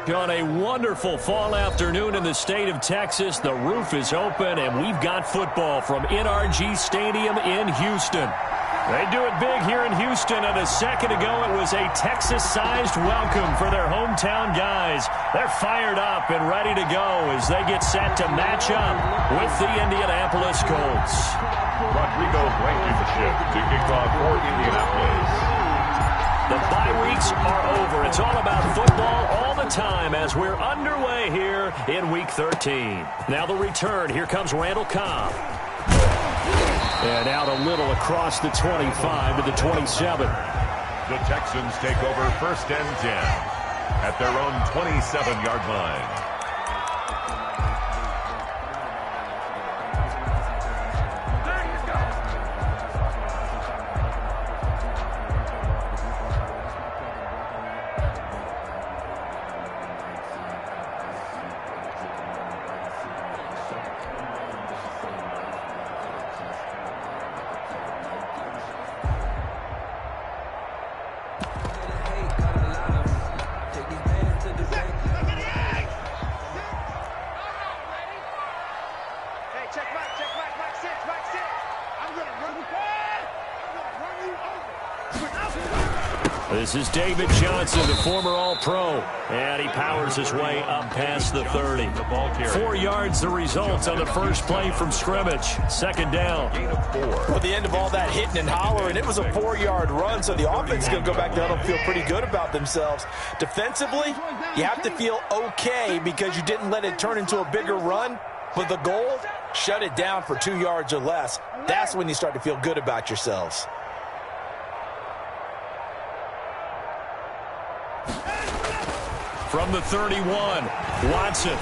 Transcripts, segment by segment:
On a wonderful fall afternoon in the state of Texas, the roof is open, and we've got football from NRG Stadium in Houston. They do it big here in Houston, and a second ago it was a Texas-sized welcome for their hometown guys. They're fired up and ready to go as they get set to match up with the Indianapolis Colts. Rodrigo Blankenship to kick off for Indianapolis. The bye weeks are over. It's all about football all the time as we're underway here in Week 13. Now the return. Here comes Randall Cobb. And out a little across the 25 to the 27. The Texans take over 1st and 10 at their own 27-yard line. This is David Johnson, the former All-Pro, and he powers his way up past the 30. 4 yards the result on the first play from scrimmage. 2nd down. Well, the end of all that hitting and hollering, it was a 4-yard run, so the offense is going to go back down and feel pretty good about themselves. Defensively, you have to feel okay because you didn't let it turn into a bigger run, but the goal, shut it down for 2 yards or less. That's when you start to feel good about yourselves. From the 31, Watson.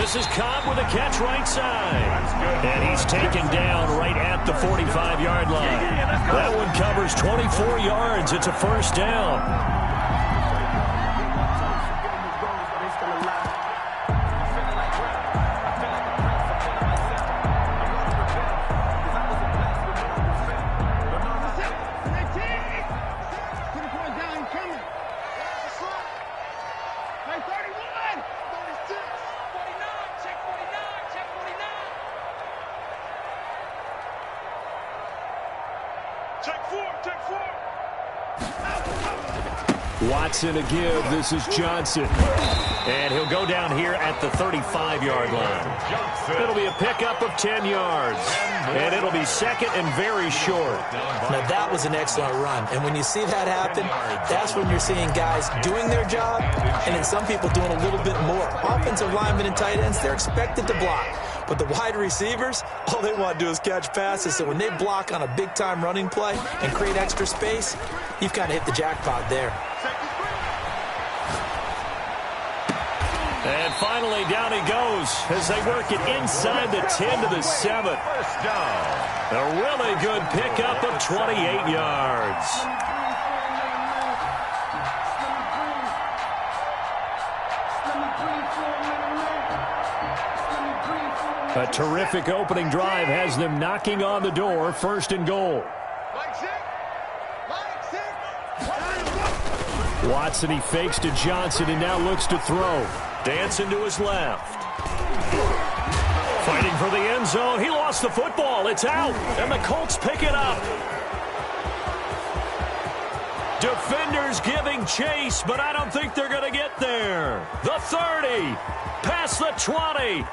This is Cobb with a catch right side. And he's taken down right at the 45-yard line. That one covers 24 yards. It's a 1st down. Watson a give. This is Johnson. And he'll go down here at the 35-yard line. It'll be a pickup of 10 yards. And it'll be 2nd and very short. Now, that was an excellent run. And when you see that happen, that's when you're seeing guys doing their job and then some people doing a little bit more. Offensive linemen and tight ends, they're expected to block. But the wide receivers, all they want to do is catch passes. So when they block on a big-time running play and create extra space, you've kind of hit the jackpot there. And finally, down he goes as they work it inside the 10 to the 7. 1st down. A really good pickup of 28 yards. A terrific opening drive has them knocking on the door. 1st and goal. Watson, he fakes to Johnson and now looks to throw. Dancing to his left. Fighting for the end zone. He lost the football. It's out. And the Colts pick it up. Defenders giving chase, but I don't think they're going to get there. The 30. Past the 20.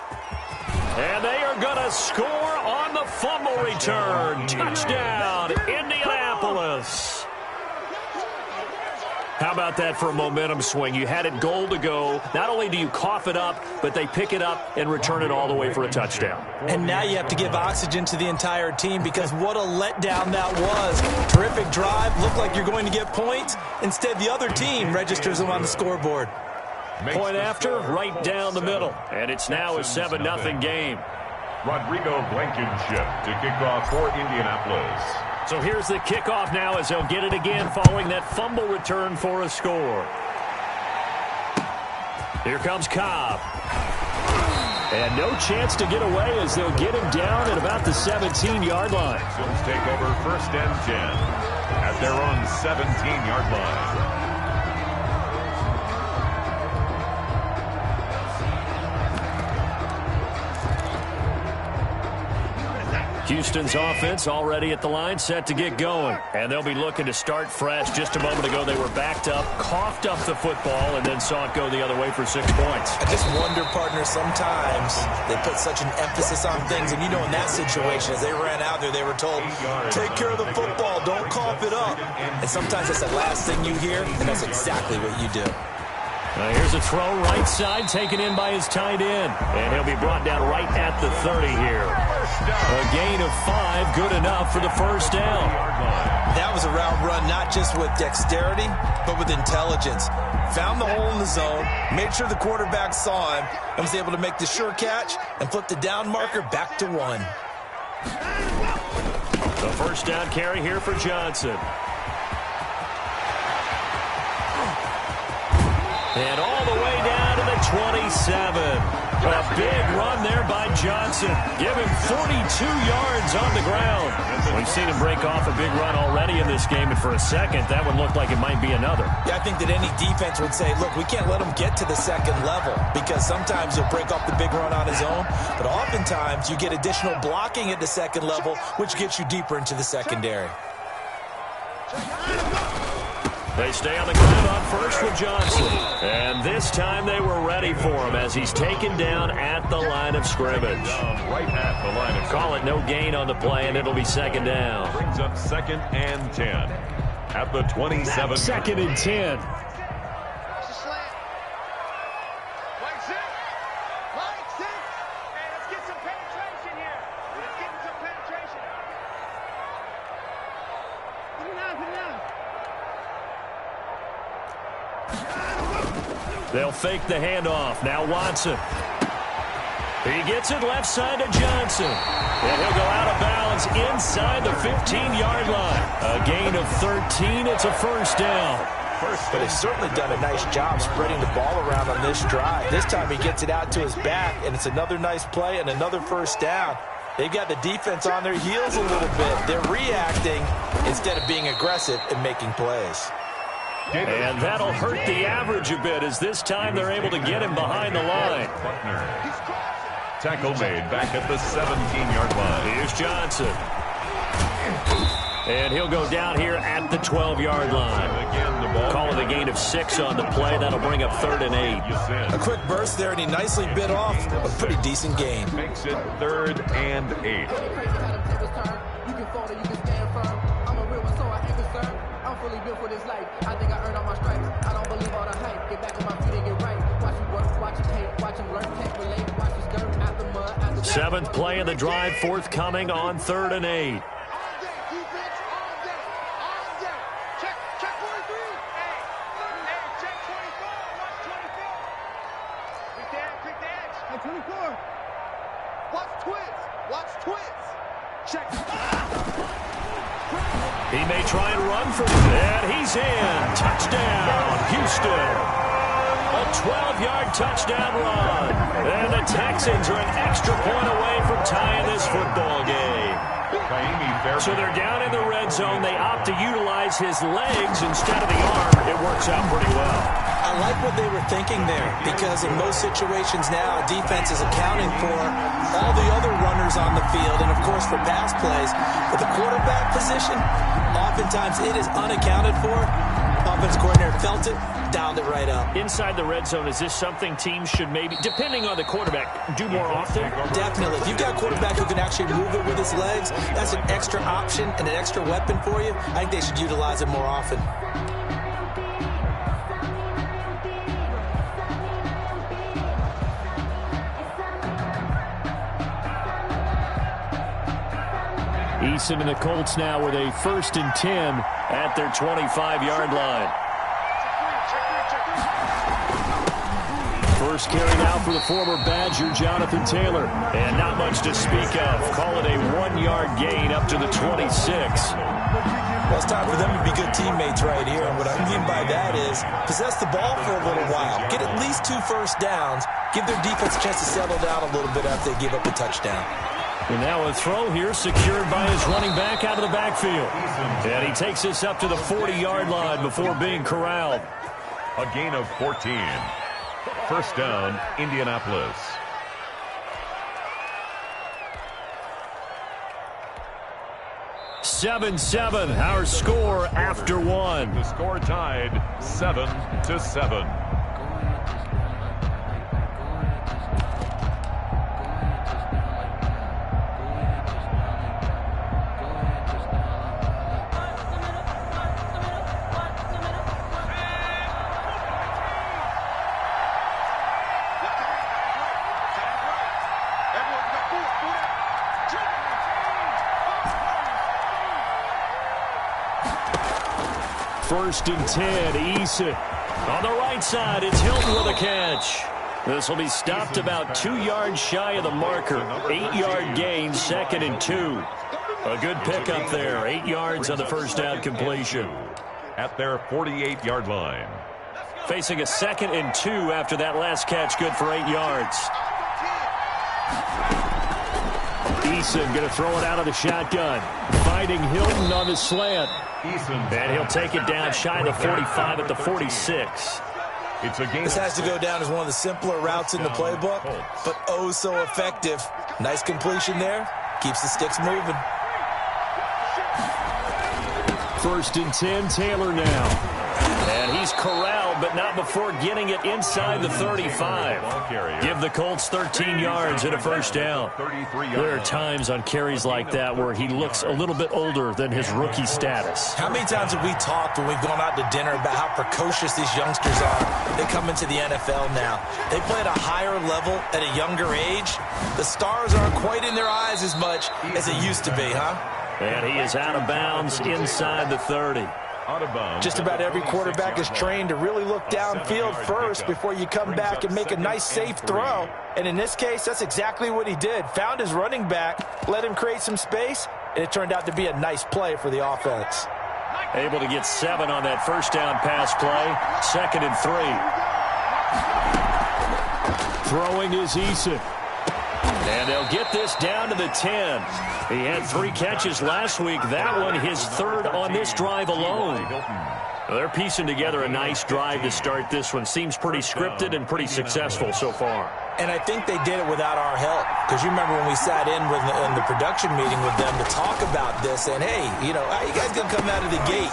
And they are going to score on the fumble return. Touchdown, Indianapolis. How about that for a momentum swing? You had it goal to go. Not only do you cough it up, but they pick it up and return it all the way for a touchdown. And now you have to give oxygen to the entire team because what a letdown that was. Terrific drive. Looked like you're going to get points. Instead, the other team registers them on the scoreboard. Point after, right down the middle. And it's now a 7-0 game. Rodrigo Blankenship to kick off for Indianapolis. So here's the kickoff now as they'll get it again following that fumble return for a score. Here comes Cobb. And no chance to get away as they'll get him down at about the 17-yard line. Bills take over 1st and 10 at their own 17-yard line. Houston's offense already at the line, set to get going. And they'll be looking to start fresh. Just a moment ago, they were backed up, coughed up the football, and then saw it go the other way for 6 points. I just wonder, partner, sometimes they put such an emphasis on things. And, you know, in that situation, as they ran out there, they were told, take care of the football, don't cough it up. And sometimes that's the last thing you hear, and that's exactly what you do. Here's a throw right side taken in by his tight end. And he'll be brought down right at the 30 here. A gain of 5, good enough for the first down. That was a route run not just with dexterity, but with intelligence. Found the hole in the zone, made sure the quarterback saw him, and was able to make the sure catch and flip the down marker back to 1. The first down carry here for Johnson. And all the way down to the 27. A big run there by Johnson. Give him 42 yards on the ground. We've seen him break off a big run already in this game, and for a second, that one looked like it might be another. Yeah, I think that any defense would say, look, we can't let him get to the second level, because sometimes he'll break off the big run on his own, but oftentimes you get additional blocking at the second level, which gets you deeper into the secondary. They stay on the ground on first with Johnson. And this time they were ready for him as he's taken down at the line of scrimmage. Right at the line of Call it no gain on the play, and it'll be second down. Brings up 2nd and 10 at the 27. 2nd and 10. They'll fake the handoff. Now Watson. He gets it left side to Johnson. And he'll go out of bounds inside the 15-yard line. A gain of 13. It's a first down. But he's certainly done a nice job spreading the ball around on this drive. This time he gets it out to his back, and it's another nice play and another first down. They've got the defense on their heels a little bit. They're reacting instead of being aggressive and making plays. And that'll hurt the average a bit, as this time they're able to get him behind the line. Tackle made back at the 17-yard line. Here's Johnson. And he'll go down here at the 12-yard line. Call it a gain of 6 on the play. That'll bring up 3rd and 8. A quick burst there, and he nicely bit off a pretty decent gain. Makes it 3rd and 8. Seventh play of the drive, forthcoming on 3rd and 8. He may try and run from it. And he's in. Touchdown, Houston. A 12-yard touchdown run. And the Texans are an extra point away from tying this football game. So they're down in the red zone. They opt to utilize his legs instead of the arm. It works out pretty well. I like what they were thinking there, because in most situations now, defense is accounting for all the other runners on the field and, of course, for pass plays. But the quarterback position, oftentimes it is unaccounted for. Offensive coordinator felt it, dialed it right up. Inside the red zone, is this something teams should maybe, depending on the quarterback, do more often? Definitely. If you've got a quarterback who can actually move it with his legs, that's an extra option and an extra weapon for you. I think they should utilize it more often. Eason and the Colts now with a 1st and 10 at their 25-yard line. First carry now for the former Badger, Jonathan Taylor. And not much to speak of. Call it a 1-yard gain up to the 26. Well, it's time for them to be good teammates right here. And what I mean by that is possess the ball for a little while. Get at least 2 first downs. Give their defense a chance to settle down a little bit after they give up a touchdown. And now a throw here secured by his running back out of the backfield. And he takes this up to the 40-yard line before being corralled. A gain of 14. First down, Indianapolis. 7-7, our score after one. The score tied 7-7. First and 10, Eason. On the right side, it's Hilton with a catch. This will be stopped about 2 yards shy of the marker. 8-yard gain, 2nd and 2. A good pickup there. 8 yards on the first down completion. At their 48-yard line. Facing a 2nd and 2 after that last catch, good for 8 yards. Eason going to throw it out of the shotgun. Finding Hilton on the slant. And he'll take it down shy of the 45 at the 46. This has to go down as one of the simpler routes in the playbook, but oh so effective. Nice completion there. Keeps the sticks moving. First and 10, Taylor now. And he's corralled, but not before getting it inside the 35. Give the Colts 13 yards and a first down. There are times on carries like that where he looks a little bit older than his rookie status. How many times have we talked when we've gone out to dinner about how precocious these youngsters are? They come into the NFL now. They play at a higher level at a younger age. The stars aren't quite in their eyes as much as it used to be, huh? And he is out of bounds inside the 30. Just about every quarterback is trained to really look downfield first before you come back and make a nice, safe throw. And in this case, that's exactly what he did. Found his running back, let him create some space, and it turned out to be a nice play for the offense. Able to get 7 on that first down pass play. 2nd and 3. Throwing is Eason. And they'll get this down to the 10. He had 3 catches last week. That one his 3rd on this drive alone. They're piecing together a nice drive to start this one. Seems pretty scripted and pretty successful so far. And I think they did it without our help. Because you remember when we sat in the production meeting with them to talk about this. And, hey, you know, how you guys going to come out of the gate?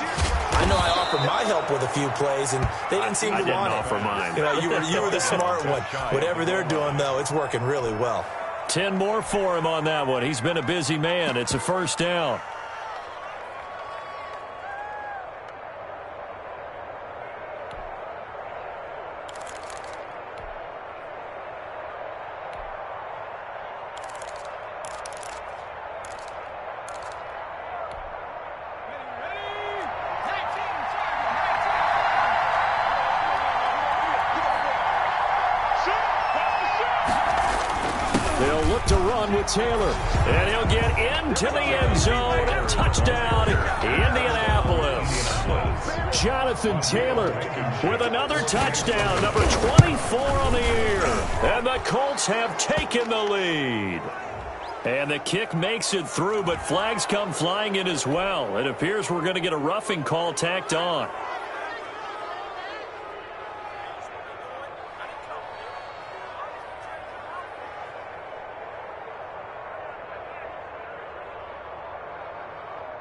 I know I offered my help with a few plays, and they didn't seem to want it. I didn't offer mine. You know, you were the smart one. Whatever they're doing, though, it's working really well. 10 more for him on that one. He's been a busy man. It's a first down. They'll look to run with Taylor. And he'll get into the end zone. Touchdown, Indianapolis. Jonathan Taylor with another touchdown, number 24 on the year. And the Colts have taken the lead. And the kick makes it through, but flags come flying in as well. It appears we're going to get a roughing call tacked on.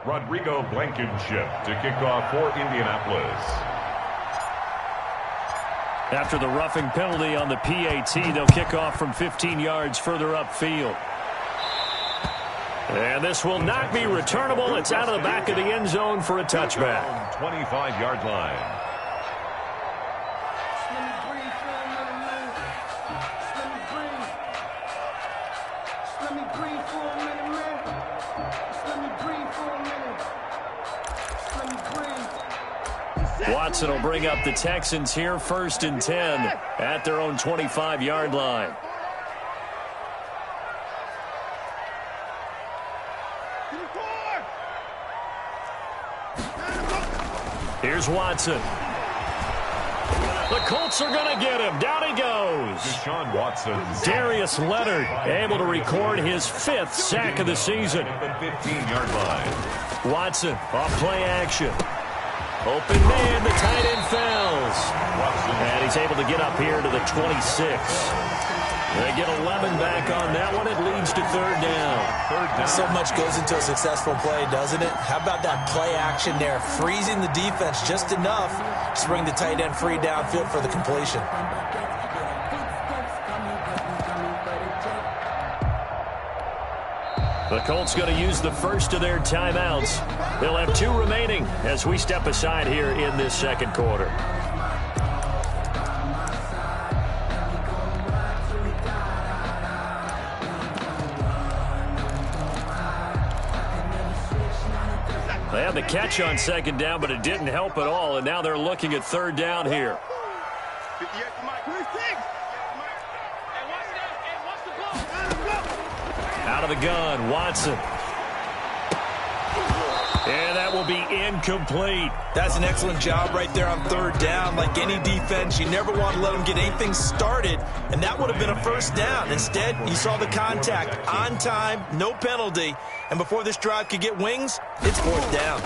Rodrigo Blankenship to kick off for Indianapolis. After the roughing penalty on the PAT, they'll kick off from 15 yards further upfield. And this will not be returnable. It's out of the back of the end zone for a touchback. 25-yard line. Watson will bring up the Texans here, 1st and 10 at their own 25-yard line. Here's Watson. The Colts are going to get him. Down he goes. Deshaun Watson. Darius Leonard able to record his 5th sack of the season. 15-yard line. Watson off play action. Open man, the tight end falls. And he's able to get up here to the 26. They get 11 back on that one. It leads to third down. So much goes into a successful play, doesn't it? How about that play action there? Freezing the defense just enough to bring the tight end free downfield for the completion. The Colts going to use the first of their timeouts. They'll have 2 remaining as we step aside here in this second quarter. They had the catch on second down, but it didn't help at all, and now they're looking at third down here. Out of the gun, Watson. And that will be incomplete. That's an excellent job right there on third down. Like any defense, you never want to let them get anything started, and that would have been a first down. Instead, you saw the contact on time, no penalty, and before this drive could get wings, it's fourth down.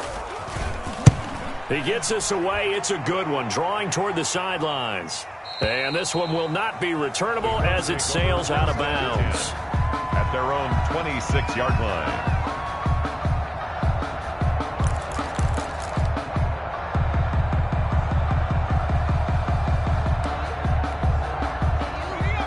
He gets us away. It's a good one, drawing toward the sidelines. And this one will not be returnable as it sails out of bounds. At their own 26-yard line.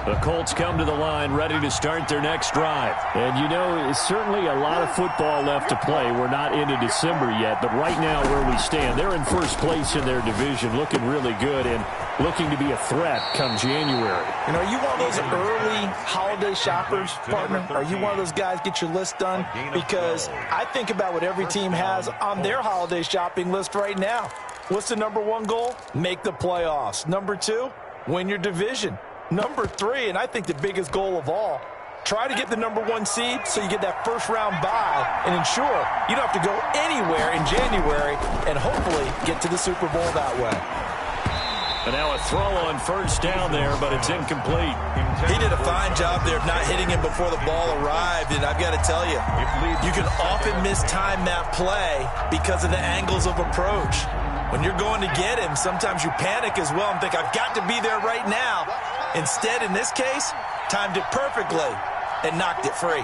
The Colts come to the line ready to start their next drive. And, you know, it's certainly a lot of football left to play. We're not into December yet, but right now where we stand, they're in first place in their division, looking really good and looking to be a threat come January. You know, are you one of those early holiday shoppers, partner? Are you one of those guys get your list done? Because I think about what every team has on their holiday shopping list right now. What's the number 1 goal? Make the playoffs. Number 2, win your division. Number 3, and I think the biggest goal of all, try to get the number 1 seed so you get that first-round bye and ensure you don't have to go anywhere in January and hopefully get to the Super Bowl that way. And now a throw on first down there, but it's incomplete. He did a fine job there of not hitting him before the ball arrived, and I've got to tell you, you can often mistime that play because of the angles of approach. When you're going to get him, sometimes you panic as well and think, I've got to be there right now. Instead, in this case, timed it perfectly and knocked it free.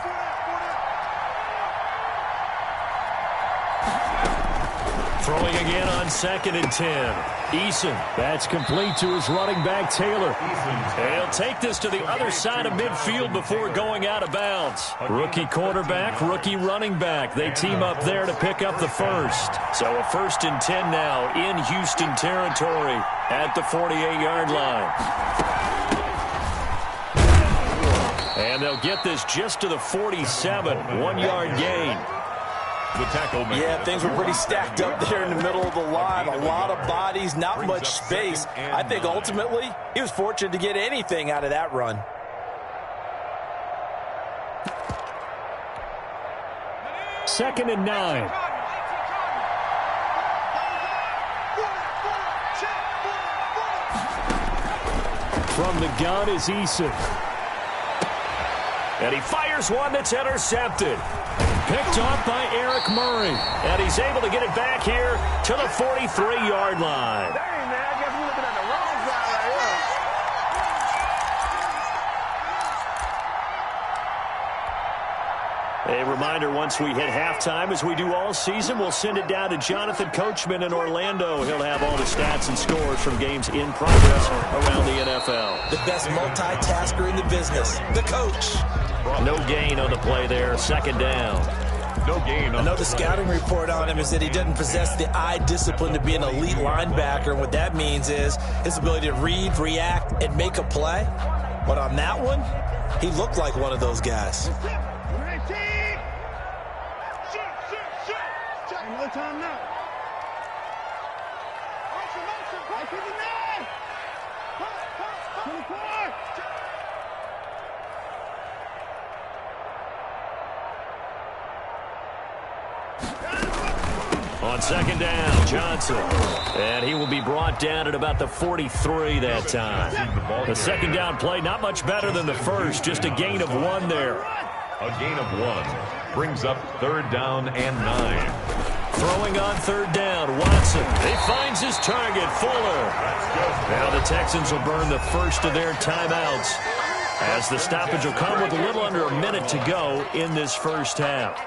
Throwing again on 2nd and 10. Eason, that's complete to his running back, Taylor. He'll take this to the other side of midfield before going out of bounds. Rookie quarterback, rookie running back. They team up there to pick up the first. So a 1st and 10 now in Houston territory at the 48-yard line. And they'll get this just to the 47, 1-yard gain. The tackle man. Yeah, things were pretty stacked up there in the middle of the line. A lot of bodies, not much space. I think ultimately he was fortunate to get anything out of that run. Second and 9. From the gun is Eason. And he fires one that's intercepted. Picked off by Eric Murray. And he's able to get it back here to the 43-yard line. Dang, man, I guess we're looking at the wrong side right here. A reminder, once we hit halftime, as we do all season, we'll send it down to Jonathan Coachman in Orlando. He'll have all the stats and scores from games in progress around the NFL. The best multitasker in the business, the coach. No gain on the play there, 2nd down. No gain on I know the scouting report on him is that he doesn't possess the eye discipline to be an elite linebacker, and what that means is his ability to read, react, and make a play. But on that one, he looked like one of those guys. No time now. On 2nd down, Johnson. And he will be brought down at about the 43 that time. The 2nd down play, not much better than the first, just a gain of 1 there. A gain of 1 brings up 3rd down and 9. Throwing on 3rd down, Watson. He finds his target, Fuller. Now the Texans will burn the first of their timeouts. as the stoppage will come with a little under a minute to go in this first half.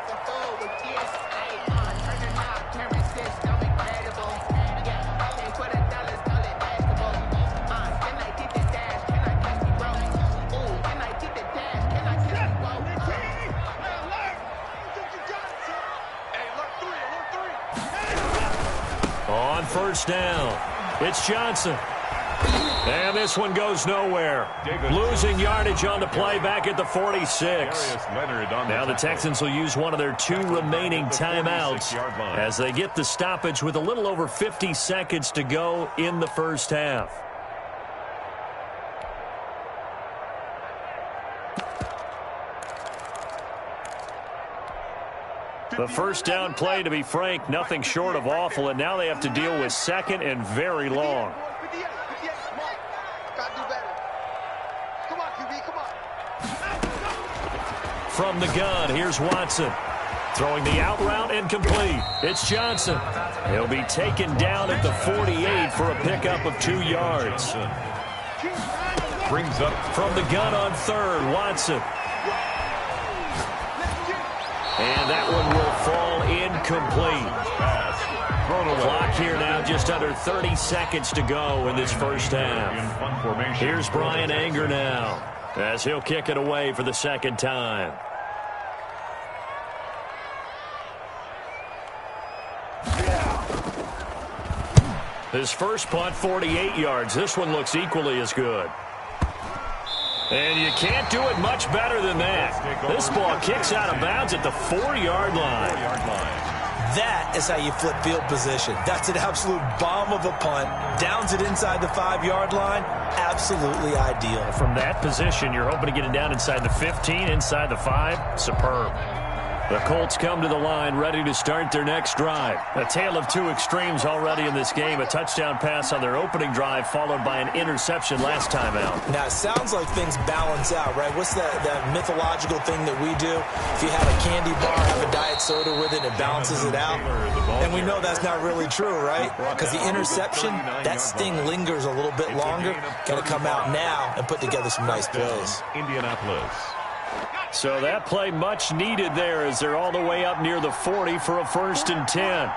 On first down, it's Johnson. And this one goes nowhere. Losing yardage on the play back at the 46. Now the Texans will use one of their 2 remaining timeouts as they get the stoppage with a little over 50 seconds to go in the first half. The first down play, to be frank, nothing short of awful, and now they have to deal with second and very long. From the gun, here's Watson. Throwing the out route incomplete. It's Johnson. He'll be taken down at the 48 for a pickup of 2 yards. Brings up from the gun on third, Watson. And that one will fall incomplete. Clock here now, just under 30 seconds to go in this first half. Here's Brian Anger now, as he'll kick it away for the second time. His first punt, 48 yards. This one looks equally as good. And you can't do it much better than that. This ball kicks out of bounds at the 4-yard line. That is how you flip field position. That's an absolute bomb of a punt. Downs it inside the 5-yard line. Absolutely ideal. From that position, you're hoping to get it down inside the 15, inside the 5. Superb. The Colts come to the line, ready to start their next drive. A tale of 2 extremes already in this game. A touchdown pass on their opening drive, followed by an interception last time out. Now, it sounds like things balance out, right? What's that mythological thing that we do? If you have a candy bar, have a diet soda with it, it balances it out. And we know that's not really true, right? Because the interception, that sting lingers a little bit longer. Got to come out now and put together some nice plays. Indianapolis. So that play much needed there as they're all the way up near the 40 for a 1st and 10.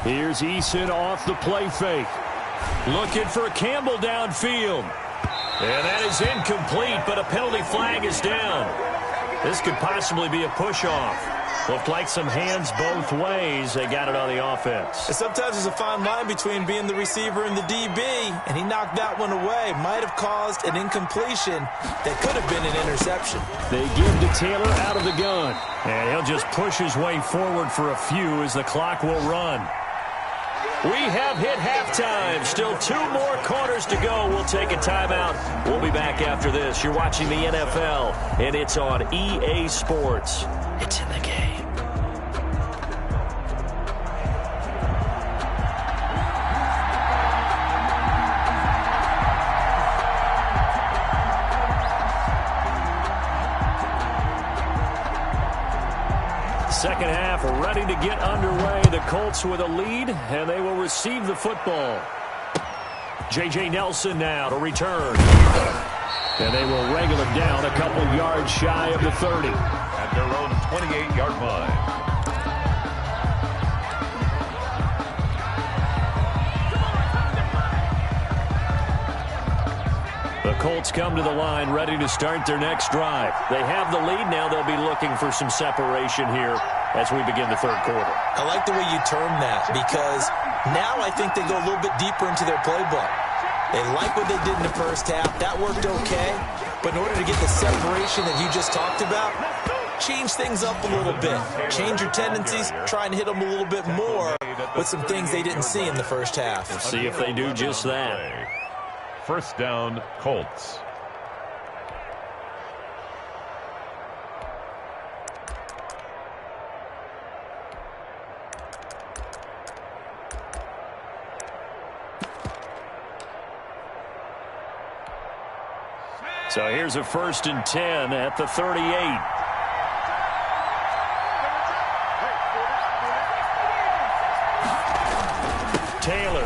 Here's Eason off the play fake. Looking for Campbell downfield. And that is incomplete, but a penalty flag is down. This could possibly be a push-off. Looked like some hands both ways. They got it on the offense. And sometimes there's a fine line between being the receiver and the DB, and he knocked that one away. Might have caused an incompletion that could have been an interception. They give to Taylor out of the gun, and he'll just push his way forward for a few as the clock will run. We have hit halftime. Still 2 more quarters to go. We'll take a timeout. We'll be back after this. You're watching the NFL, and it's on EA Sports. It's in the game. Second half ready to get underway. The Colts with a lead, and they will receive the football. J.J. Nelson now to return. And they will wrangle it down a couple yards shy of the 30. At their own 28-yard line. The Colts come to the line ready to start their next drive. They have the lead. Now they'll be looking for some separation here as we begin the third quarter. I like the way you term that because now I think they go a little bit deeper into their playbook. They like what they did in the first half. That worked okay. But in order to get the separation that you just talked about, change things up a little bit. Change your tendencies. Try and hit them a little bit more with some things they didn't see in the first half. We'll see if they do just that. First down, Colts. So here's a 1st and 10 at the 38. Taylor.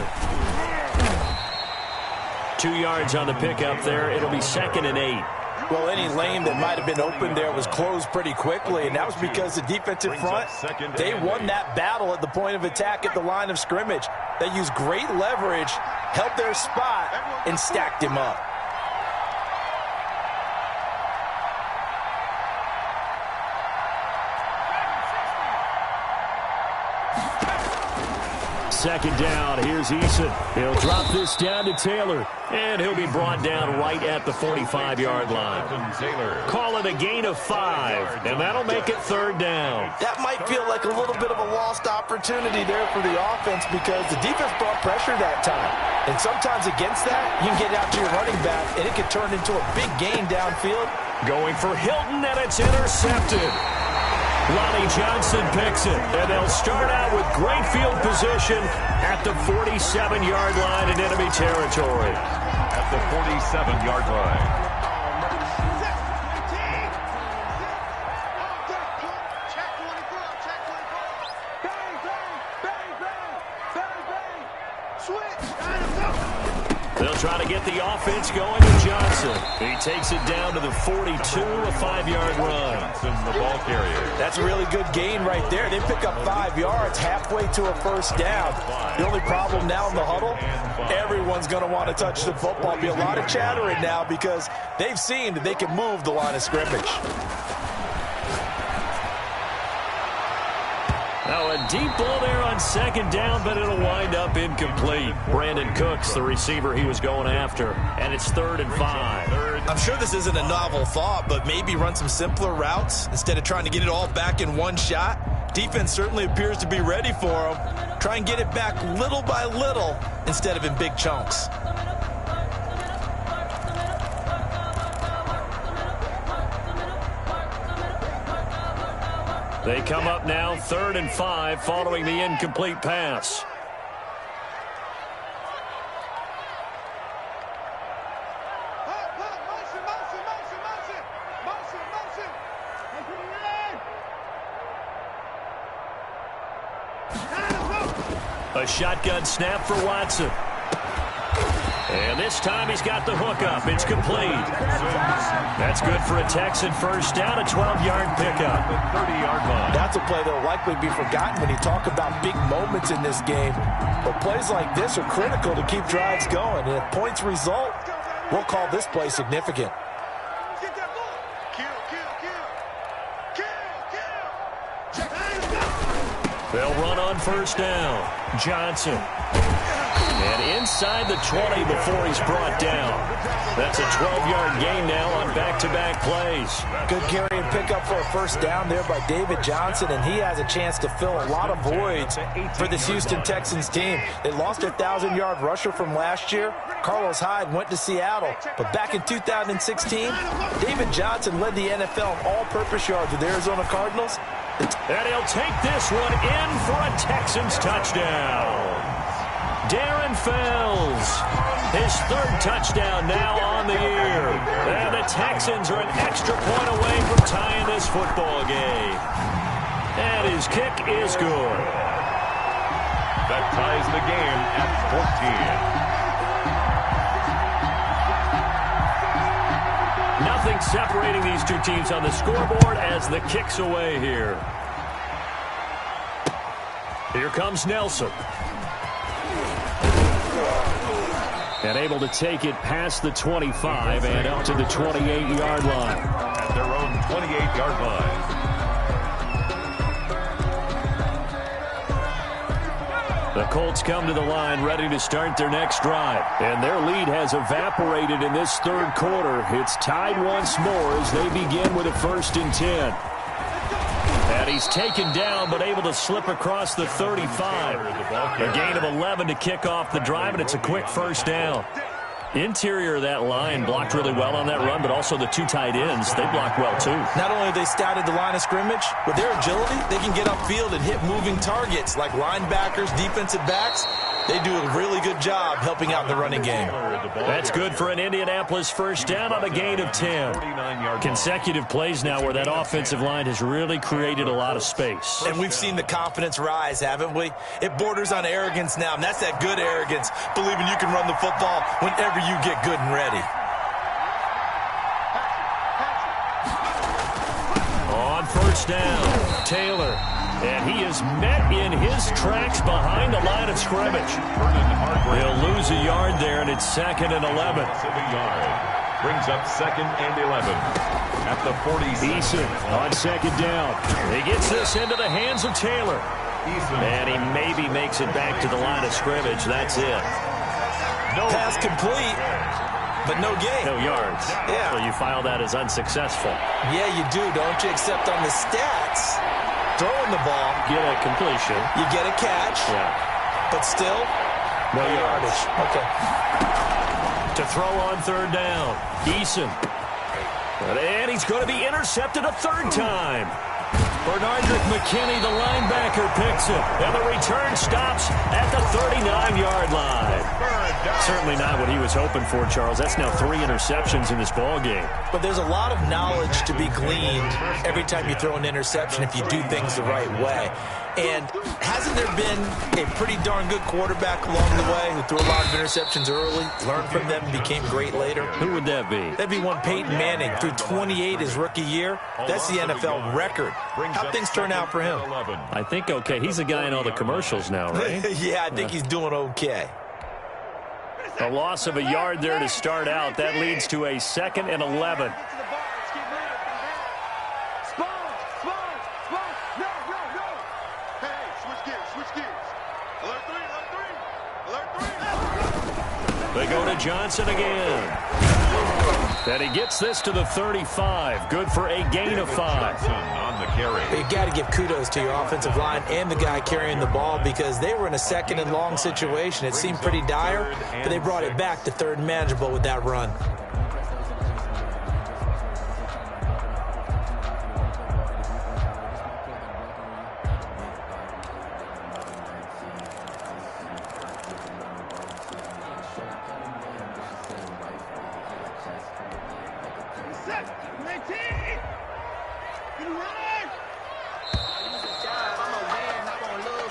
2 yards on the pickup there. It'll be 2nd and 8. Well, any lane that might have been open there was closed pretty quickly, and that was because the defensive front, they won that battle at the point of attack at the line of scrimmage. They used great leverage, held their spot, and stacked him up. Second down, here's Eason. He'll drop this down to Taylor, and he'll be brought down right at the 45-yard line. Call it a gain of 5, and that'll make it 3rd down. That might feel like a little bit of a lost opportunity there for the offense because the defense brought pressure that time. And sometimes against that, you can get out to your running back, and it can turn into a big gain downfield. Going for Hilton, and it's intercepted. Lonnie Johnson picks it, and they'll start out with great field position at the 47-yard line in enemy territory. At the 47-yard line. They'll try to get the offense going to Johnson. He takes it down to the 42, a 5-yard run. Johnson, the ball carrier. That's a really good gain right there. They pick up 5 yards halfway to a first down. The only problem now in the huddle, everyone's going to want to touch the football. Be a lot of chattering now because they've seen that they can move the line of scrimmage. Now a deep ball there on 2nd down, but it'll wind up incomplete. Brandon Cooks, the receiver he was going after, and it's 3rd and 5. I'm sure this isn't a novel thought, but maybe run some simpler routes instead of trying to get it all back in one shot. Defense certainly appears to be ready for them. Try and get it back little by little instead of in big chunks. They come up now 3rd and 5 following the incomplete pass. A shotgun snap for Watson. And this time he's got the hook up. It's complete. That's good for a Texan first down, a 12-yard pickup. 30-yard line. That's a play that will likely be forgotten when you talk about big moments in this game. But plays like this are critical to keep drives going. And if points result, we'll call this play significant. They'll run on first down. Johnson. And inside the 20 before he's brought down. That's a 12-yard gain now on back-to-back plays. Good carry and pickup for a first down there by David Johnson, and he has a chance to fill a lot of voids for this Houston Texans team. They lost their 1,000-yard rusher from last year. Carlos Hyde went to Seattle, but back in 2016, David Johnson led the NFL in all-purpose yards with the Arizona Cardinals. And he'll take this one in for a Texans touchdown. Darren Fells, his 3rd touchdown now on the year. And the Texans are an extra point away from tying this football game. And his kick is good. That ties the game at 14. Nothing separating these two teams on the scoreboard as the kick's away here. Here comes Nelson. And able to take it past the 25 and up to the 28-yard line. At their own 28-yard line. The Colts come to the line ready to start their next drive. And their lead has evaporated in this 3rd quarter. It's tied once more as they begin with a 1st and 10. And he's taken down but able to slip across the 35. A gain of 11 to kick off the drive, and it's a quick first down. Interior of that line blocked really well on that run, but also the 2 tight ends, they blocked well too. Not only have they scouted the line of scrimmage, with their agility, they can get upfield and hit moving targets like linebackers, defensive backs. They do a really good job helping out in the running game. That's good for an Indianapolis first down on a gain of 10. Consecutive plays now where that offensive line has really created a lot of space. And we've seen the confidence rise, haven't we? It borders on arrogance now, and that's that good arrogance, believing you can run the football whenever you get good and ready. On first down, Taylor. And he is met in his tracks behind the line of scrimmage. He'll lose a yard there, and it's 2nd and 11. Brings up 2nd and 11 at the 40. Eason on 2nd down. He gets this into the hands of Taylor. And he maybe makes it back to the line of scrimmage. That's it. No pass complete, but no gain. No yards. Yeah. So you file that as unsuccessful. Yeah, you do, don't you? Except on the stats. Throwing the ball. Get a completion. You get a catch. Yeah. But still, no yardage. Okay. To throw on 3rd down. Eason. And he's going to be intercepted a 3rd time. Bernardrick McKinney, the linebacker, picks it. And the return stops at the 39-yard line. Certainly not what he was hoping for, Charles. That's now 3 interceptions in this ball game. But there's a lot of knowledge to be gleaned every time you throw an interception if you do things the right way. And hasn't there been a pretty darn good quarterback along the way who threw a lot of interceptions early, learned from them, and became great later? Who would that be? That'd be one Peyton Manning. Threw 28 his rookie year. That's the NFL record. How'd things turn out for him? I think okay. He's a guy in all the commercials now, right? Yeah, I think he's doing okay. A loss of a yard there to start out. That leads to a 2nd and 11. They go to Johnson again. And he gets this to the 35. Good for a gain of 5. On the carry. You got to give kudos to your offensive line and the guy carrying the ball because they were in a 2nd and long situation. It seemed pretty dire, but they brought it back to 3rd and manageable with that run.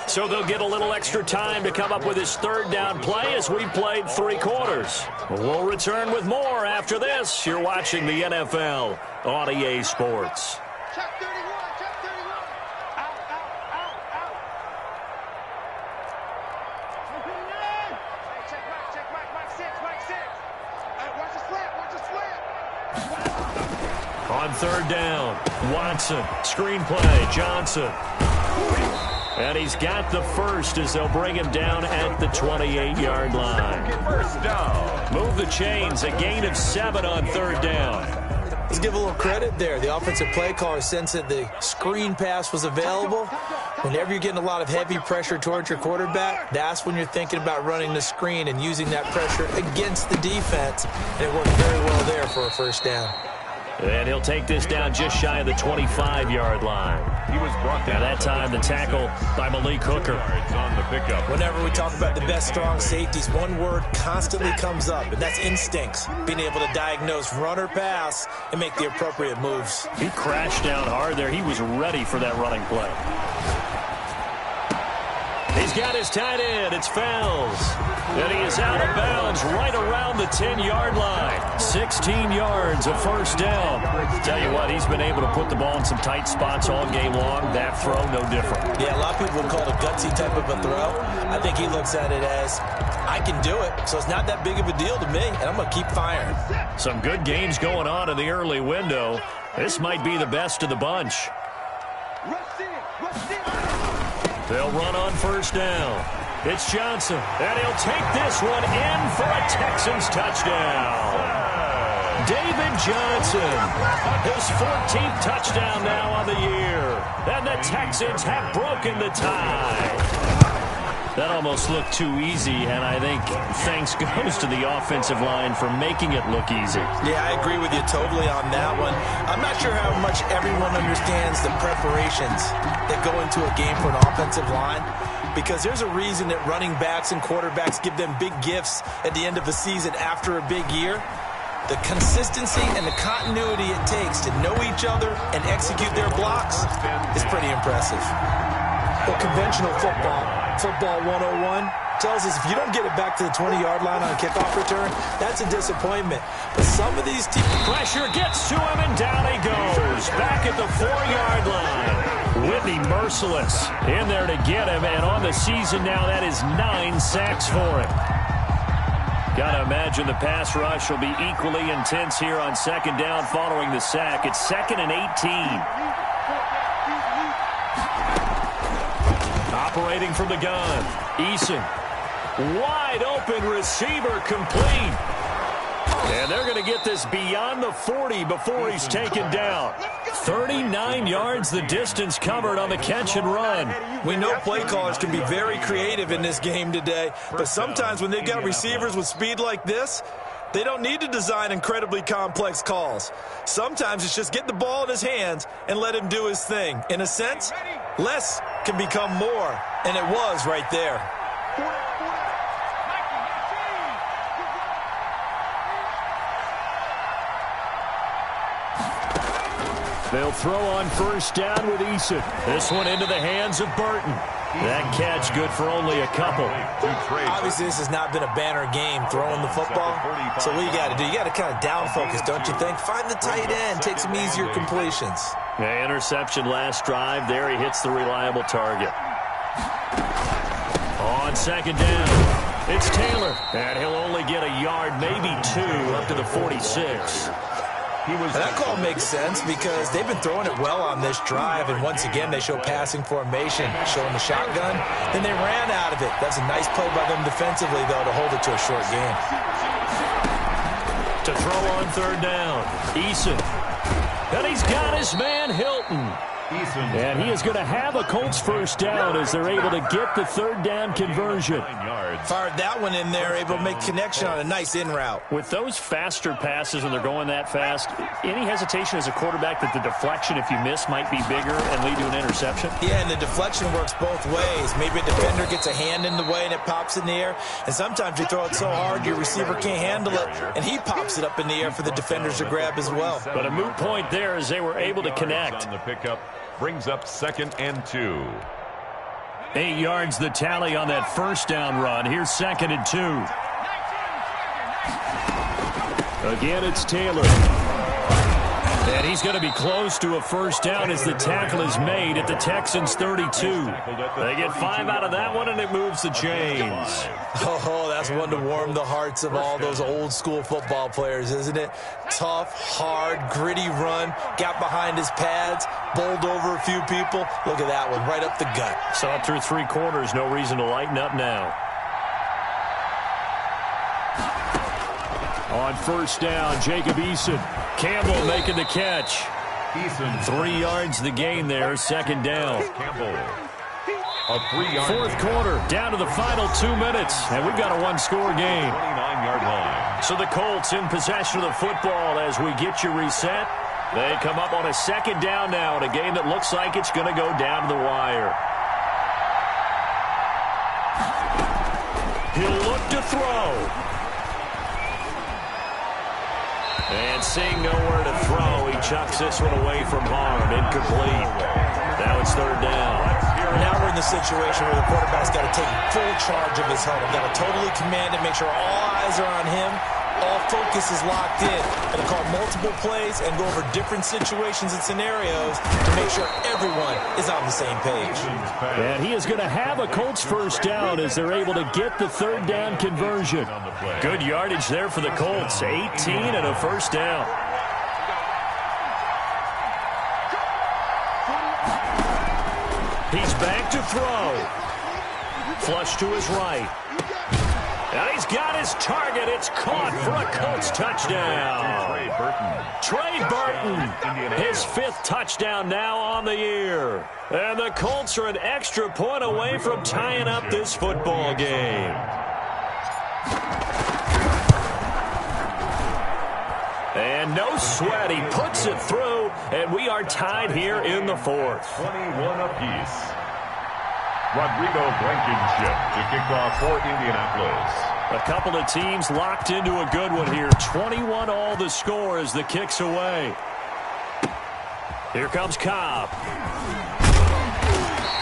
So they'll get a little extra time to come up with his 3rd down play as we've played 3 quarters. We'll return with more after this. You're watching the NFL on EA Sports. Check 31, check 31. Out, out, out, out. 159. Hey, check Mike 6, Mike 6. Hey, watch the slant. On 3rd down, Watson, screenplay, Johnson. And he's got the first as they'll bring him down at the 28-yard line. First down. Move the chains, a gain of 7 on 3rd down. Let's give a little credit there. The offensive play caller sensed that the screen pass was available. Whenever you're getting a lot of heavy pressure towards your quarterback, that's when you're thinking about running the screen and using that pressure against the defense. And it worked very well there for a first down. And he'll take this down just shy of the 25-yard line. He was brought down. At that time, the tackle by Malik Hooker. On the pickup. Whenever we talk about the best strong safeties, one word constantly comes up, and that's instincts. Being able to diagnose run or pass and make the appropriate moves. He crashed down hard there. He was ready for that running play. He's got his tight end. It's Fells. And he is out of bounds right around the 10-yard line. 16 yards, a first down. Tell you what, he's been able to put the ball in some tight spots all game long. That throw, no different. Yeah, a lot of people would call it a gutsy type of a throw. I think he looks at it as, I can do it, so it's not that big of a deal to me, and I'm going to keep firing. Some good games going on in the early window. This might be the best of the bunch. They'll run on first down. It's Johnson, and he'll take this one in for a Texans touchdown. David Johnson, his 14th touchdown now on the year. And the Texans have broken the tie. That almost looked too easy, and I think thanks goes to the offensive line for making it look easy. Yeah, I agree with you totally on that one. I'm not sure how much everyone understands the preparations that go into a game for an offensive line, because there's a reason that running backs and quarterbacks give them big gifts at the end of the season after a big year. The consistency and the continuity it takes to know each other and execute their blocks is pretty impressive. Well, conventional football 101, tells us if you don't get it back to the 20-yard line on a kickoff return, that's a disappointment. But some of these teams... Pressure gets to him, and down he goes. Back at the 4-yard line. Whitney merciless in there to get him, and on the season now, that is 9 sacks for him. Got to imagine the pass rush will be equally intense here on second down following the sack. It's 2nd and 18. Operating from the gun, Eason. Wide open receiver complete. And they're going to get this beyond the 40 before he's taken down. 39 yards the distance covered on the catch and run. We know play callers can be very creative in this game today, but sometimes when they've got receivers with speed like this, they don't need to design incredibly complex calls. Sometimes it's just get the ball in his hands and let him do his thing. In a sense, less can become more, and it was right there. They'll throw on first down with Eason. This one into the hands of Burton. That catch good for only a couple. Obviously, this has not been a banner game throwing the football. So what you got to do, you got to kind of down focus, don't you think? Find the tight end, take some easier completions. Yeah, interception last drive. There he hits the reliable target. On second down, it's Taylor. And he'll only get a yard, maybe 2, up to the 46. That call makes sense because they've been throwing it well on this drive, and once again they show passing formation, showing the shotgun. Then they ran out of it. That's a nice play by them defensively, though, to hold it to a short game. To throw on third down, Eason. And he's got his man Hilton. And he is going to have a Colts first down as they're able to get the third down conversion. Fired that one in there, able to make connection on a nice in route. With those faster passes and they're going that fast, any hesitation as a quarterback that the deflection, if you miss, might be bigger and lead to an interception? Yeah, and the deflection works both ways. Maybe a defender gets a hand in the way and it pops in the air. And sometimes you throw it so hard your receiver can't handle it, and he pops it up in the air for the defenders to grab as well. But a moot point there as they were able to connect. On the pickup brings up 2nd and 2. 8 yards the tally on that first down run. Here's 2nd and 2. Again, it's Taylor. And he's going to be close to a first down as the tackle is made at the Texans' 32. They get 5 out of that one, and it moves the chains. Oh, that's one to warm the hearts of all those old-school football players, isn't it? Tough, hard, gritty run, got behind his pads, bowled over a few people. Look at that one, right up the gut. Saw it through 3 quarters, no reason to lighten up now. On first down, Jacob Eason. Campbell making the catch. 3 yards the gain there, 2nd down. Campbell. A 3-yard. 4th quarter, down to the final 2 minutes, and we've got a 1-score game. 29-yard line. So the Colts in possession of the football as we get you reset. They come up on a 2nd down now in a game that looks like it's going to go down to the wire. He'll look to throw. And seeing nowhere to throw, he chucks this one away from harm. Incomplete. Now it's 3rd down. Now we're in the situation where the quarterback's got to take full charge of his huddle. Got to totally command it, make sure all eyes are on him. All focus is locked in. Going to call multiple plays and go over different situations and scenarios to make sure everyone is on the same page. And he is going to have a Colts first down as they're able to get the 3rd down conversion. Good yardage there for the Colts. 18 and a first down. He's back to throw. Flush to his right. And he's got his target. It's caught for a Colts touchdown. Trey Burton, his 5th touchdown now on the year. And the Colts are an extra point away from tying up this football game. And no sweat, he puts it through, and we are tied here in the 4th. 21 apiece. Rodrigo Blankenship to kick off for Indianapolis. A couple of teams locked into a good one here. 21 all the score as the kick's away. Here comes Cobb.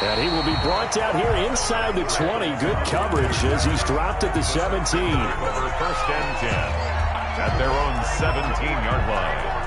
And he will be brought down here inside the 20. Good coverage as he's dropped at the 17. Over 1st and 10 at their own 17-yard line.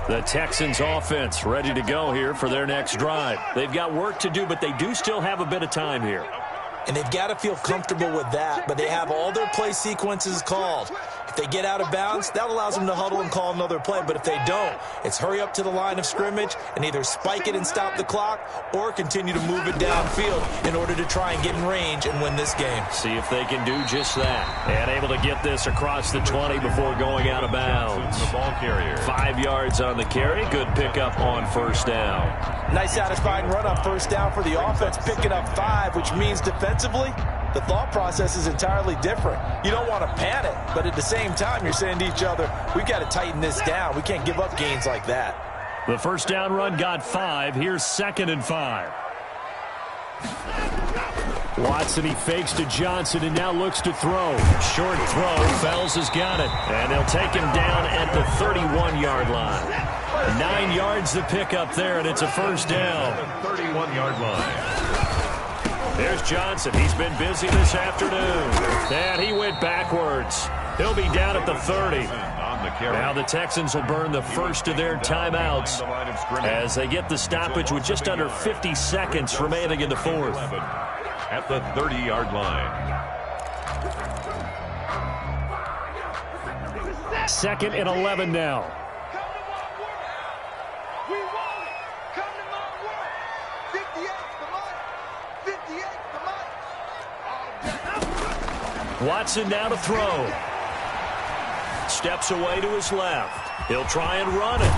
The Texans offense ready to go here for their next drive. They've got work to do, but they do still have a bit of time here. And they've got to feel comfortable with that, but they have all their play sequences called. If they get out of bounds, that allows them to huddle and call another play. But if they don't, it's hurry up to the line of scrimmage and either spike it and stop the clock or continue to move it downfield in order to try and get in range and win this game. See if they can do just that. And able to get this across the 20 before going out of bounds. The ball carrier. 5 yards on the carry. Good pickup on 1st down. Nice satisfying run on 1st down for the offense, picking up 5, which means defensively, the thought process is entirely different. You don't want to panic, but at the same time, you're saying to each other, we've got to tighten this down. We can't give up gains like that. The 1st down run got 5. Here's 2nd and 5. Watson, he fakes to Johnson and now looks to throw. Short throw. Fells has got it. And they'll take him down at the 31-yard line. 9 yards to pick up there, and it's a 1st down. 31-yard line. There's Johnson. He's been busy this afternoon. And he went backwards. He'll be down at the 30. Now the Texans will burn the first of their timeouts as they get the stoppage with just under 50 seconds remaining in the 4th. At the 30-yard line. 2nd and 11 now. Watson now to throw. Steps away to his left. He'll try and run it.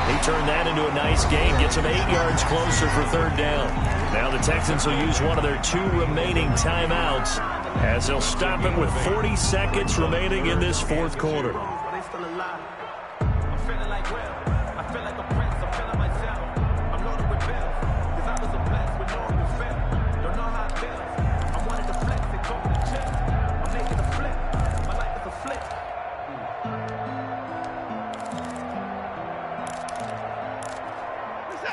He turned that into a nice gain. Gets him 8 yards closer for 3rd down. Now the Texans will use one of their 2 remaining timeouts as they'll stop it with 40 seconds remaining in this 4th quarter.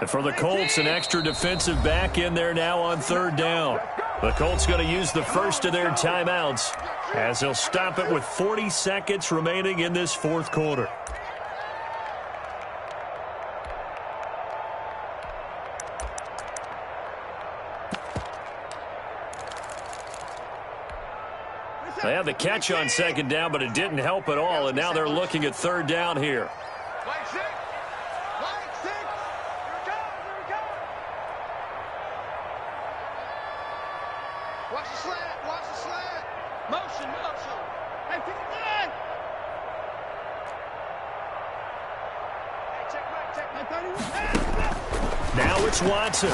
And for the Colts, an extra defensive back in there now on 3rd down. The Colts going to use the first of their timeouts as they'll stop it with 40 seconds remaining in this 4th quarter. They had the catch on 2nd down, but it didn't help at all, and now they're looking at 3rd down here. Watch the slant. Watch the slant. Motion, motion. Hey, pick it down. Hey, check back. Now it's Watson.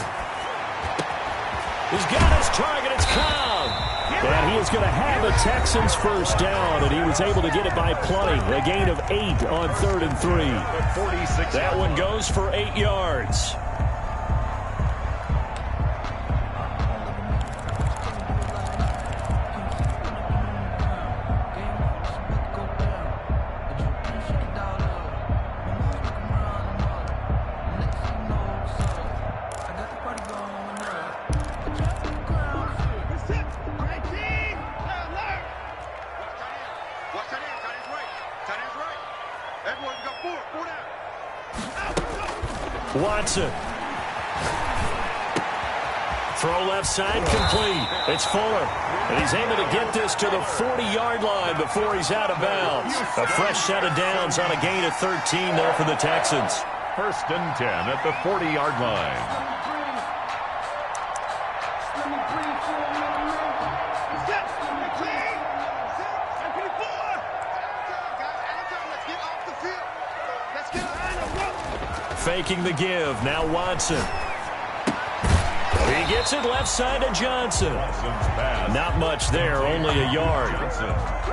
He's got his target. It's Cobb. And he is going to have the Texans 1st down, and he was able to get it by plenty. A gain of 8 on 3rd and 3. That one goes for 8 yards. Watson Throw left side complete. It's Fuller. And he's able to get this to the 40-yard line before he's out of bounds. A fresh set of downs on a gain of 13 there for the Texans. 1st and 10 at the 40-yard line. Faking the give. Now Watson. He gets it left side to Johnson. Not much there, only a yard.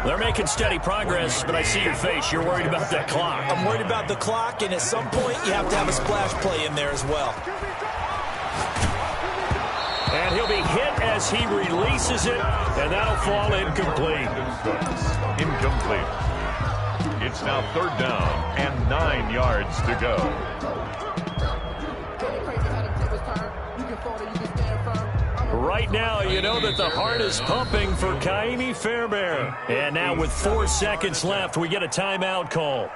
They're making steady progress, but I see your face. You're worried about that clock. I'm worried about the clock, and at some point you have to have a splash play in there as well. And he'll be hit as he releases it, and that'll fall incomplete. Incomplete. It's now 3rd down and 9 yards to go. Right now, you know that the heart is pumping for Kaimi Fairbairn. And now with 4 seconds left, we get a timeout call.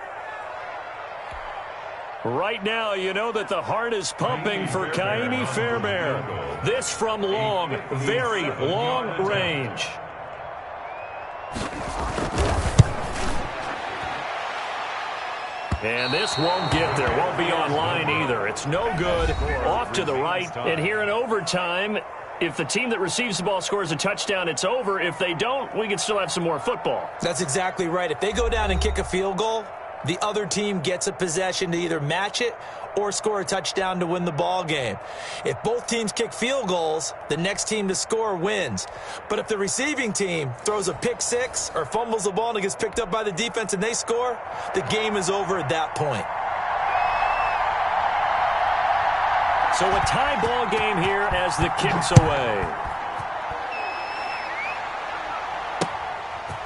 Right now, you know that the heart is pumping for Kaimi Fairbairn. This from long, very long range. And this won't get there. Won't be online either. It's no good. Off to the right. And here in overtime, if the team that receives the ball scores a touchdown, it's over. If they don't, we can still have some more football. That's exactly right. If they go down and kick a field goal, the other team gets a possession to either match it or score a touchdown to win the ball game. If both teams kick field goals, the next team to score wins. But if the receiving team throws a pick six or fumbles the ball and it gets picked up by the defense and they score, the game is over at that point. So a tie ball game here as the kick's away.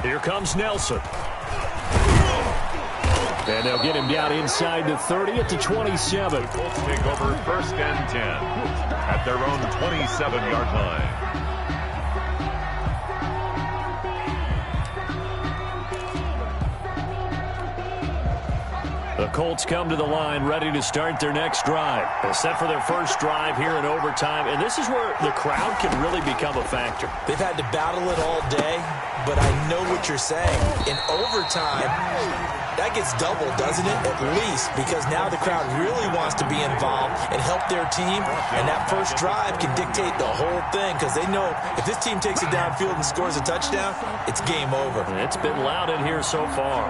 Here comes Nelson. And they'll get him down inside the 30 at the 27. Colts take over 1st and 10 at their own 27-yard line. The Colts come to the line ready to start their next drive. They're set for their first drive here in overtime, and this is where the crowd can really become a factor. They've had to battle it all day, but I know what you're saying. In overtime, that gets doubled, doesn't it? At least, because now the crowd really wants to be involved and help their team, and that first drive can dictate the whole thing because they know if this team takes it downfield and scores a touchdown, it's game over. And it's been loud in here so far.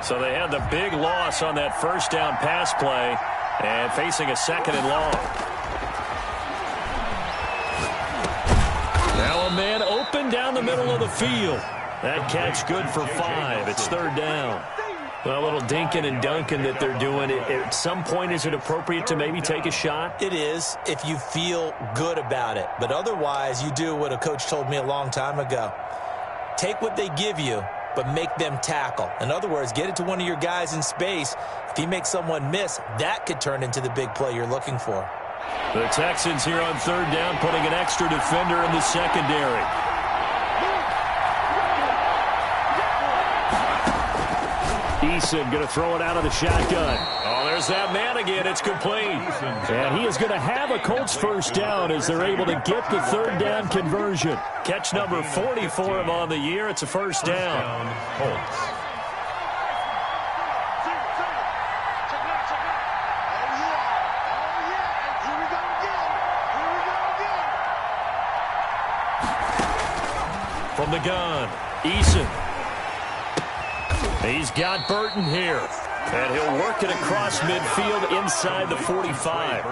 So they had the big loss on that first down pass play and facing a 2nd and long. Now a man open down the middle of the field. That catch good for 5. It's 3rd down. Well, a little dinking and dunking that they're doing. At some point, is it appropriate to maybe take a shot? It is if you feel good about it. But otherwise, you do what a coach told me a long time ago. Take what they give you, but make them tackle. In other words, get it to one of your guys in space. If he makes someone miss, that could turn into the big play you're looking for. The Texans here on 3rd down, putting an extra defender in the secondary. Eason going to throw it out of the shotgun. Oh, there's that man again. It's complete. And he is going to have a Colts first down as they're able to get the 3rd down conversion. Catch number 40 for him on the year. It's a first down. Colts. From the gun, Eason. He's got Burton here. And he'll work it across midfield inside the 45.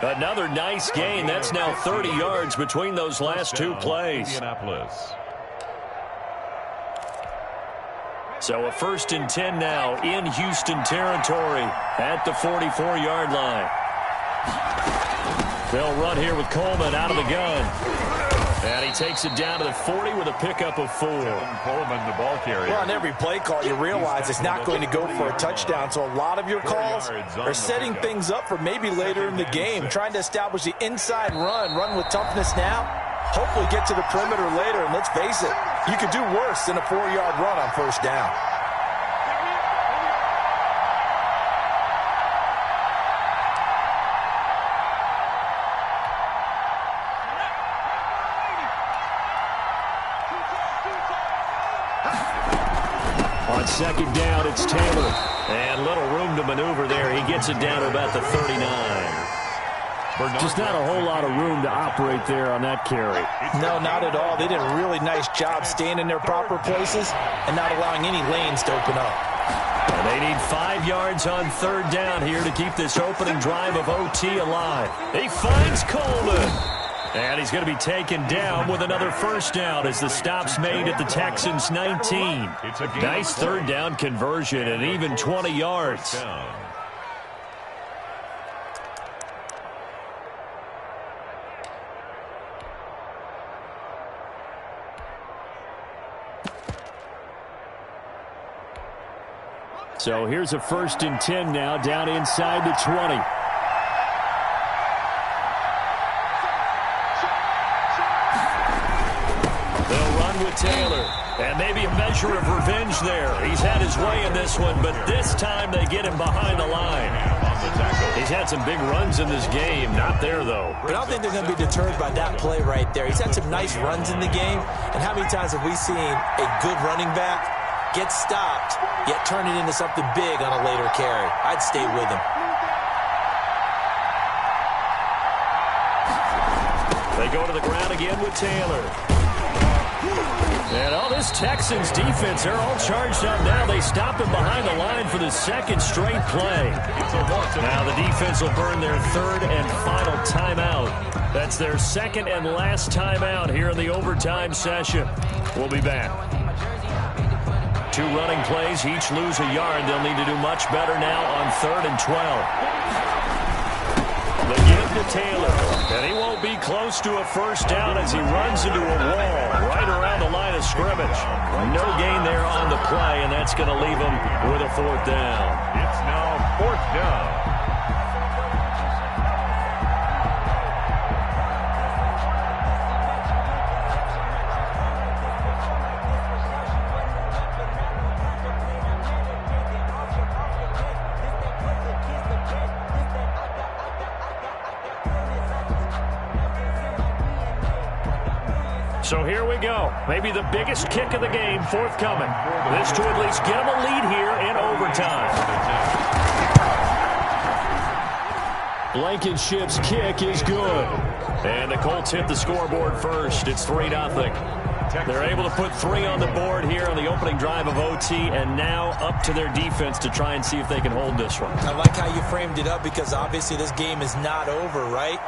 Another nice gain. That's now 30 yards between those last 2 plays. So a 1st and 10 now in Houston territory at the 44-yard line. They'll run here with Coleman out of the gun. And he takes it down to the 40 with a pickup of 4. Coleman, the ball carrier. Well, on every play call, you realize it's not going to go for a touchdown. So a lot of your calls are setting things up for maybe later in the game, trying to establish the inside run with toughness now. Hopefully get to the perimeter later, and let's face it, you could do worse than a 4-yard run on first down. second down, it's Taylor. And little room to maneuver there. He gets it down to about the 39. Just not a whole lot of room to operate there on that carry. No, not at all. They did a really nice job staying in their proper places and not allowing any lanes to open up. And they need 5 yards on third down here to keep this opening drive of OT alive. He finds Coleman. And he's going to be taken down with another first down as the stop's made at the Texans' 19. Nice third down conversion and even 20 yards. So here's a 1st and 10 now, down inside the 20. They'll run with Taylor. And maybe a measure of revenge there. He's had his way in this one, but this time they get him behind the line. He's had some big runs in this game. Not there, though. But I don't think they're going to be deterred by that play right there. He's had some nice runs in the game. And how many times have we seen a good running back get stopped, yet turn it into something big on a later carry? I'd stay with him. They go to the ground again with Taylor. And all this Texans defense, they're all charged up now. They stop him behind the line for the second straight play. Now the defense will burn their 3rd and final timeout. That's their 2nd and last timeout here in the overtime session. We'll be back. 2 running plays, each lose a yard. They'll need to do much better now on 3rd and 12. They give to Taylor, and he won't be close to a first down as he runs into a wall right around the line of scrimmage. No gain there on the play, and that's going to leave him with a 4th down. It's now 4th down. So here we go. Maybe the biggest kick of the game forthcoming. This to at least get them a lead here in overtime. Blankenship's kick is good. And the Colts hit the scoreboard first. It's 3-0. They're able to put 3 on the board here on the opening drive of OT, and now up to their defense to try and see if they can hold this one. I like how you framed it up because obviously this game is not over, right?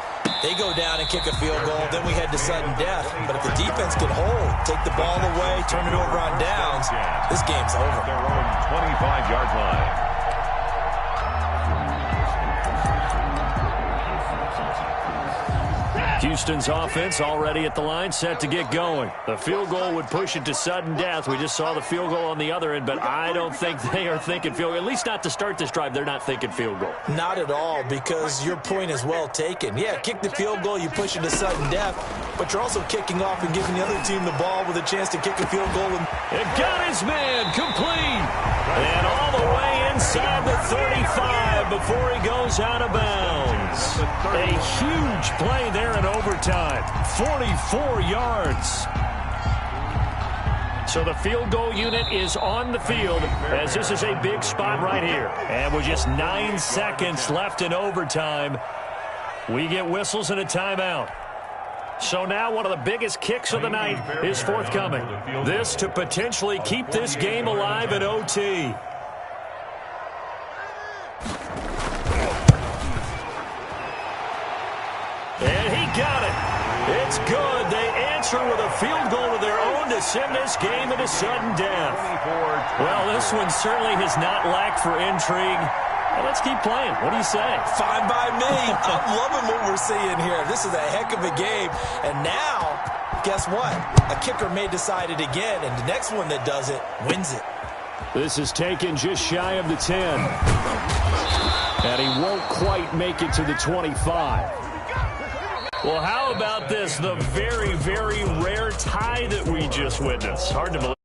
They go down and kick a field goal, then we head to sudden death. But if the defense can hold, take the ball away, turn it over on downs, this game's over. Their own 25-yard line. Houston's offense already at the line, set to get going. The field goal would push it to sudden death. We just saw the field goal on the other end, but I don't think they are thinking field goal. At least not to start this drive. They're not thinking field goal. Not at all, because your point is well taken. Yeah, kick the field goal, you push it to sudden death, but you're also kicking off and giving the other team the ball with a chance to kick a field goal. It got his man complete. And all the way inside the 35 before he goes out of bounds. A huge play there in overtime. 44 yards. So the field goal unit is on the field as this is a big spot right here. And with just 9 seconds left in overtime, we get whistles and a timeout. So now one of the biggest kicks of the night is forthcoming. This to potentially keep this game alive in OT. And he got it. It's good. They answer with a field goal of their own to send this game into sudden death. Well, this one certainly has not lacked for intrigue. Well, let's keep playing. What do you say? Fine by me. I'm loving what we're seeing here. This is a heck of a game. And now, guess what? A kicker may decide it again, and the next one that does it wins it. This is taken just shy of the 10. And he won't quite make it to the 25. Well, how about this? The very, very rare tie that we just witnessed. Hard to believe.